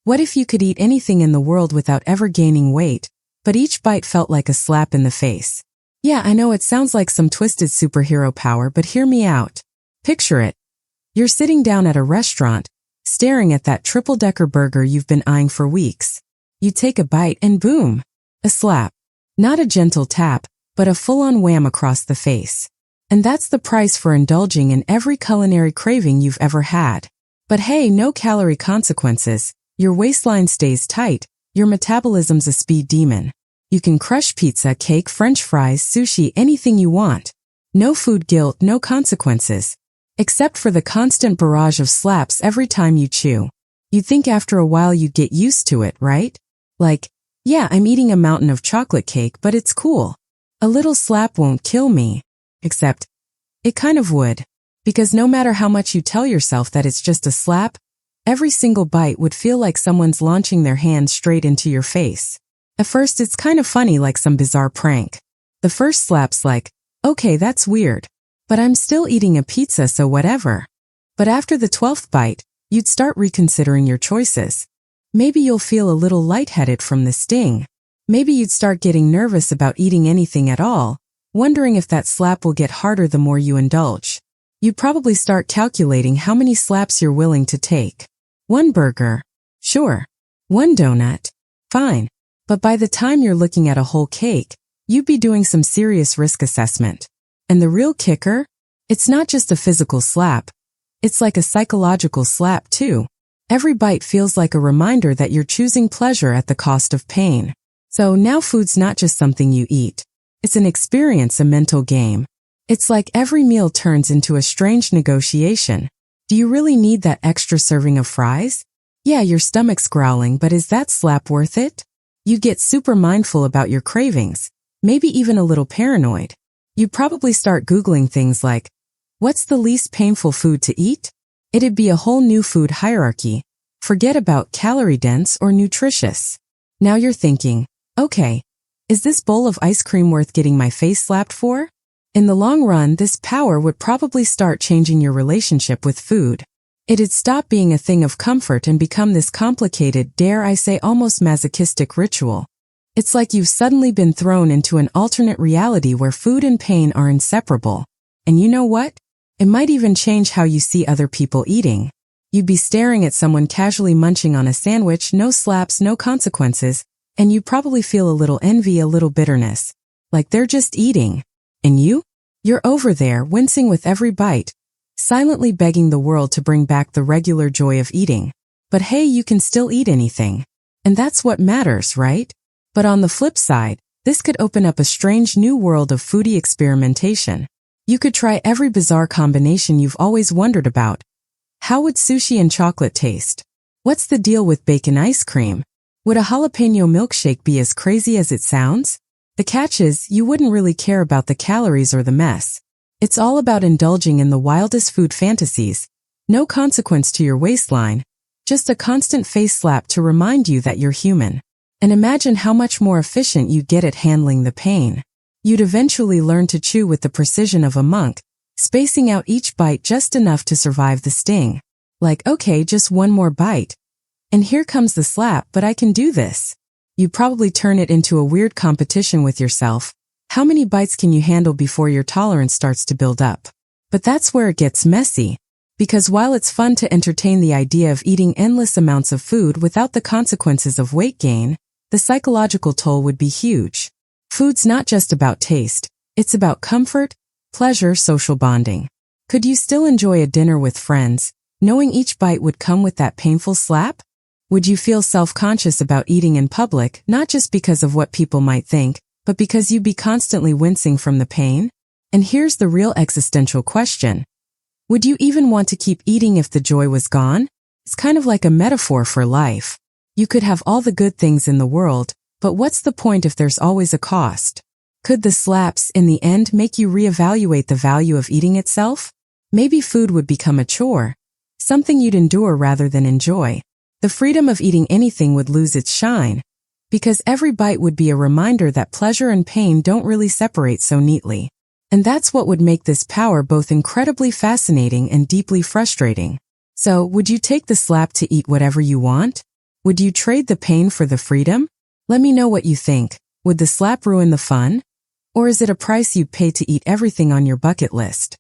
What if you could eat anything in the world without ever gaining weight, but each bite felt like a slap in the face? Yeah, I know it sounds like some twisted superhero power, but hear me out. Picture it. You're sitting down at a restaurant, staring at that triple-decker burger you've been eyeing for weeks. You take a bite and boom! A slap. Not a gentle tap, but a full-on wham across the face. And that's the price for indulging in every culinary craving you've ever had. But hey, no calorie consequences. Your waistline stays tight. Your metabolism's a speed demon. You can crush pizza, cake, French fries, sushi, anything you want. No food guilt, no consequences. Except for the constant barrage of slaps every time you chew. You'd think after a while you'd get used to it, right? Like, yeah, I'm eating a mountain of chocolate cake, but it's cool. A little slap won't kill me. Except, it kind of would. Because no matter how much you tell yourself that it's just a slap, every single bite would feel like someone's launching their hand straight into your face. At first, it's kind of funny, like some bizarre prank. The first slap's like, okay, that's weird. But I'm still eating a pizza, so whatever. But after the 12th bite, you'd start reconsidering your choices. Maybe you'll feel a little lightheaded from the sting. Maybe you'd start getting nervous about eating anything at all, wondering if that slap will get harder the more you indulge. You'd probably start calculating how many slaps you're willing to take. One burger? Sure. One donut? Fine. But by the time you're looking at a whole cake, you'd be doing some serious risk assessment. And the real kicker? It's not just a physical slap. It's like a psychological slap too. Every bite feels like a reminder that you're choosing pleasure at the cost of pain. So now food's not just something you eat. It's an experience, a mental game. It's like every meal turns into a strange negotiation. Do you really need that extra serving of fries? Yeah, your stomach's growling, but is that slap worth it? You get super mindful about your cravings, maybe even a little paranoid. You probably start Googling things like, what's the least painful food to eat? It'd be a whole new food hierarchy. Forget about calorie-dense or nutritious. Now you're thinking, okay, is this bowl of ice cream worth getting my face slapped for? In the long run, this power would probably start changing your relationship with food. It'd stop being a thing of comfort and become this complicated, dare I say almost masochistic ritual. It's like you've suddenly been thrown into an alternate reality where food and pain are inseparable. And you know what? It might even change how you see other people eating. You'd be staring at someone casually munching on a sandwich, no slaps, no consequences, and you'd probably feel a little envy, a little bitterness. Like they're just eating. And you? You're over there, wincing with every bite, silently begging the world to bring back the regular joy of eating. But hey, you can still eat anything. And that's what matters, right? But on the flip side, this could open up a strange new world of foodie experimentation. You could try every bizarre combination you've always wondered about. How would sushi and chocolate taste? What's the deal with bacon ice cream? Would a jalapeno milkshake be as crazy as it sounds? The catch is, you wouldn't really care about the calories or the mess. It's all about indulging in the wildest food fantasies. No consequence to your waistline, just a constant face slap to remind you that you're human. And imagine how much more efficient you'd get at handling the pain. You'd eventually learn to chew with the precision of a monk, spacing out each bite just enough to survive the sting. Like, okay, just one more bite. And here comes the slap, but I can do this. You'd probably turn it into a weird competition with yourself. How many bites can you handle before your tolerance starts to build up? But that's where it gets messy. Because while it's fun to entertain the idea of eating endless amounts of food without the consequences of weight gain, the psychological toll would be huge. Food's not just about taste. It's about comfort, pleasure, social bonding. Could you still enjoy a dinner with friends, knowing each bite would come with that painful slap? Would you feel self-conscious about eating in public, not just because of what people might think, but because you'd be constantly wincing from the pain? And here's the real existential question. Would you even want to keep eating if the joy was gone? It's kind of like a metaphor for life. You could have all the good things in the world, but what's the point if there's always a cost? Could the slaps, in the end, make you reevaluate the value of eating itself? Maybe food would become a chore, something you'd endure rather than enjoy. The freedom of eating anything would lose its shine, because every bite would be a reminder that pleasure and pain don't really separate so neatly. And that's what would make this power both incredibly fascinating and deeply frustrating. So, would you take the slap to eat whatever you want? Would you trade the pain for the freedom? Let me know what you think. Would the slap ruin the fun? Or is it a price you'd pay to eat everything on your bucket list?